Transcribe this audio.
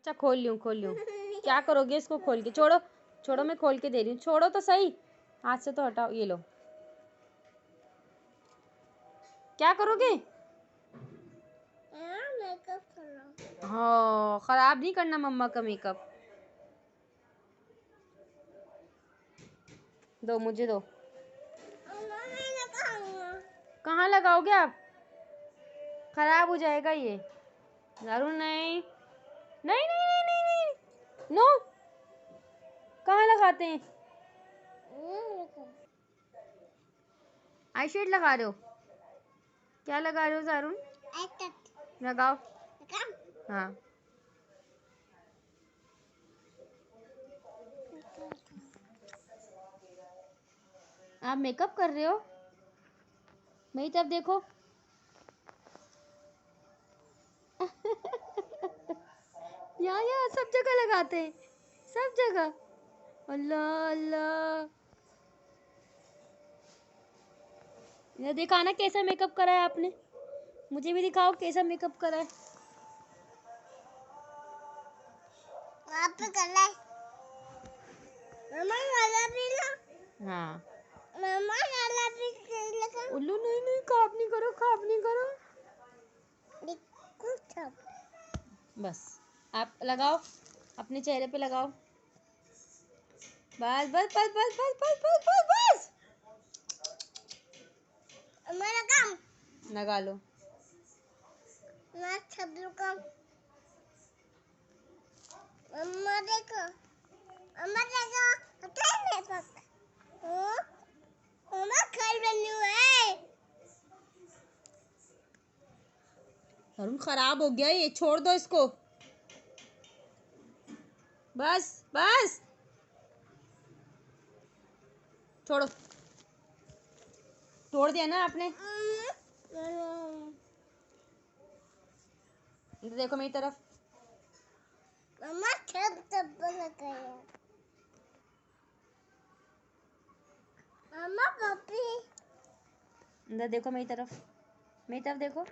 अच्छा खोल लूँ खोल लूँ। क्या करोगे इसको खोल के? छोड़ो छोड़ो, मैं खोल के दे रही हूँ। छोड़ो तो सही, हाथ से तो हटाओ। ये लो। क्या करोगे? मेकअप करो। हाँ, खराब नहीं करना मम्मा का मेकअप। दो, मुझे दो। कहाँ लगाओगे आप? खराब हो जाएगा ये। दारू नहीं नहीं नहीं नहीं नहीं नहीं नो। कहाँ लगाते हैं? आई शेड लगा रहे हो? क्या लगा रहे हो जारून? लगाओ। हाँ। आप मेकअप कर रहे हो? मेरी तरफ देखो। यहाँ सब जगह लगाते हैं, सब जगह। अल्लाह अल्लाह। ये दिखाना कैसा मेकअप करा है आपने। मुझे भी दिखाओ कैसा मेकअप करा है। आप कर ले। मम्मा वाला भी ला। हाँ। मम्मा वाला भी लगा। उल्लू नहीं नहीं, खाप नहीं करो, खाप नहीं करो। बस आप लगाओ, अपने चेहरे पे लगाओ। बस बस बस बस बस बस बस बस बस। मेरा काम लगा लो। मैं सब काम। मम्मा देखो, मम्मा देखो, क्या है पक? मम्मा खाई बनी है। अरुण खराब हो गया ये, छोड़ दो इसको। बस बस छोड़ो। तोड़ दिया ना आपने। इधर देखो मेरी तरफ। मम्मा सब लगाया। मम्मा पप्पी। इधर देखो मेरी तरफ, मेरी तरफ देखो।